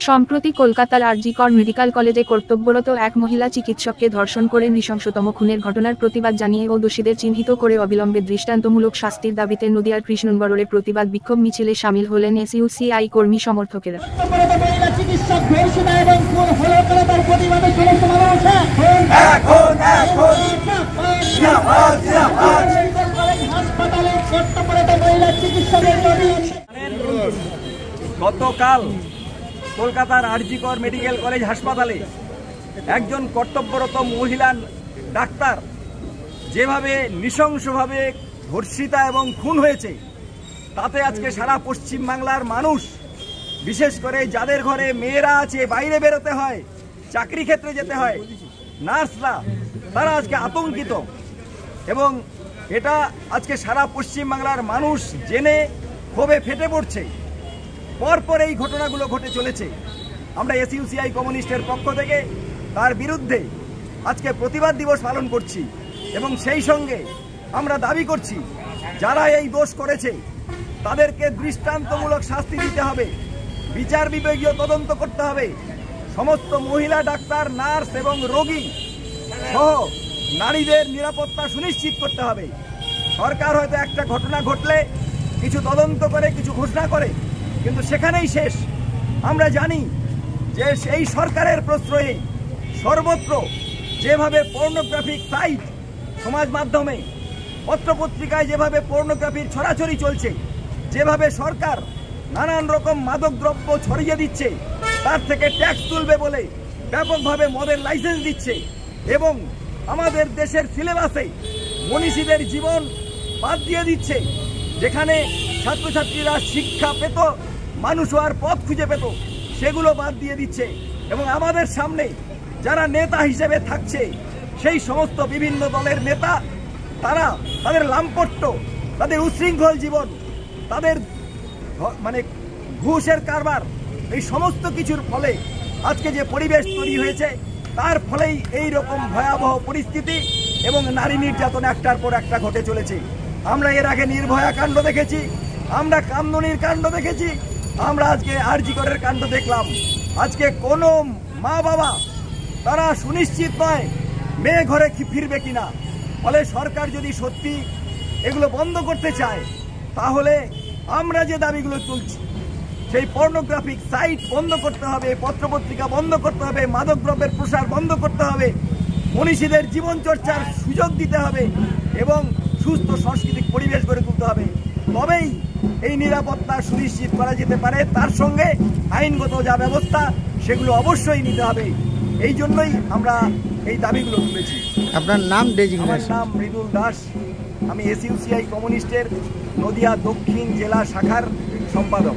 সম্প্রতি কলকাতার আরজিকর মেডিকেল কলেজে কর্তব্যরত এক মহিলা চিকিৎসককে ধর্ষণ করে নৃশংসতম খুনের ঘটনার প্রতিবাদ জানিয়ে ও দোষীদের চিহ্নিত করে অবিলম্বে দৃষ্টান্তমূলক শাস্তির দাবিতে নদিয়ার কৃষ্ণনগরে প্রতিবাদ বিক্ষোভ মিছিলে শামিল হলেন এসইউসিআই কর্মী সমর্থকেরা। গতকাল কলকাতার আরজিকর মেডিকেল কলেজ হাসপাতালে একজন কর্তব্যরত মহিলা ডাক্তার যেভাবে নৃশংসভাবে ধর্ষিতা এবং খুন হয়েছে, তাতে আজকে সারা পশ্চিম বাংলার মানুষ, বিশেষ করে যাদের ঘরে মেয়েরা আছে, বাইরে বেরোতে হয়, চাকরি ক্ষেত্রে যেতে হয়, নার্সরা, তারা আজকে আতঙ্কিত। এবং এটা আজকে সারা পশ্চিম বাংলার মানুষ জেনে ক্ষোভে ফেটে পড়ছে। পরপর এই ঘটনাগুলো ঘটে চলেছে। আমরা এসইউসিআই কমিউনিস্টের পক্ষ থেকে তার বিরুদ্ধে আজকে প্রতিবাদ দিবস পালন করছি এবং সেই সঙ্গে আমরা দাবি করছি যারা এই দোষ করেছে তাদেরকে দৃষ্টান্তমূলক শাস্তি দিতে হবে, বিচার বিভাগীয় তদন্ত করতে হবে। সমস্ত মহিলা ডাক্তার, নার্স এবং রোগী সহ নারীদের নিরাপত্তা সুনিশ্চিত করতে হবে। সরকার হয়তো একটা ঘটনা ঘটলে কিছু তদন্ত করে, কিছু ঘোষণা করে, কিন্তু সেখানেই শেষ। আমরা জানি যে সেই সরকারের প্রশ্রয়ে সর্বত্র যেভাবে পর্নোগ্রাফিক সাইট, সমাজ মাধ্যমে, পত্রপত্রিকায় যেভাবে পর্নোগ্রাফির ছড়াছড়ি চলছে, যেভাবে সরকার নানান রকম মাদক দ্রব্য ছড়িয়ে দিচ্ছে, তার থেকে ট্যাক্স তুলবে বলে ব্যাপকভাবে মদের লাইসেন্স দিচ্ছে এবং আমাদের দেশের সিলেবাসে মনীষীদের জীবন বাদ দিয়ে দিচ্ছে, যেখানে ছাত্রছাত্রীরা শিক্ষা পেত, মানুষ হওয়ার পথ খুঁজে পেত, সেগুলো বাদ দিয়ে দিচ্ছে। এবং আমাদের সামনে যারা নেতা হিসেবে থাকছে, সেই সমস্ত বিভিন্ন দলের নেতা, তারা তাদের লাম্পট্য, তাদের উচ্ছৃঙ্খল জীবন, তাদের ঘুষের কারবার, এই সমস্ত কিছুর ফলে আজকে যে পরিবেশ তৈরি হয়েছে, তার ফলেই এই রকম ভয়াবহ পরিস্থিতি এবং নারী নির্যাতন একটার পর একটা ঘটে চলেছে। আমরা এর আগে নির্ভয়া কাণ্ড দেখেছি, আমরা কামদুনির কাণ্ড দেখেছি, আমরা আজকে আরজিকরের কাণ্ড দেখলাম। আজকে কোনো মা বাবা তারা সুনিশ্চিত নয় মেয়ে ঘরে ফিরবে কিনা। ফলে সরকার যদি সত্যি এগুলো বন্ধ করতে চায়, তাহলে আমরা যে দাবিগুলো তুলছি, সেই পর্নোগ্রাফিক সাইট বন্ধ করতে হবে, পত্রপত্রিকা বন্ধ করতে হবে, মাদক দ্রব্যের প্রসার বন্ধ করতে হবে, মনীষীদের জীবন চর্চার সুযোগ দিতে হবে এবং সুস্থ সাংস্কৃতিক পরিবেশ গড়ে তুলতে হবে। তবেই এই নিরাপত্তা সুনিশ্চিত করা যেতে পারে। তার সঙ্গে আইনগত যা ব্যবস্থা, সেগুলো অবশ্যই নিতে হবে। এই জন্যই আমরা এই দাবিগুলো তুলেছি। আপনার নাম? আমার নাম মৃদুল দাস, আমি এসইউসিআই কমিউনিস্টের নদিয়া দক্ষিণ জেলা শাখার সম্পাদক।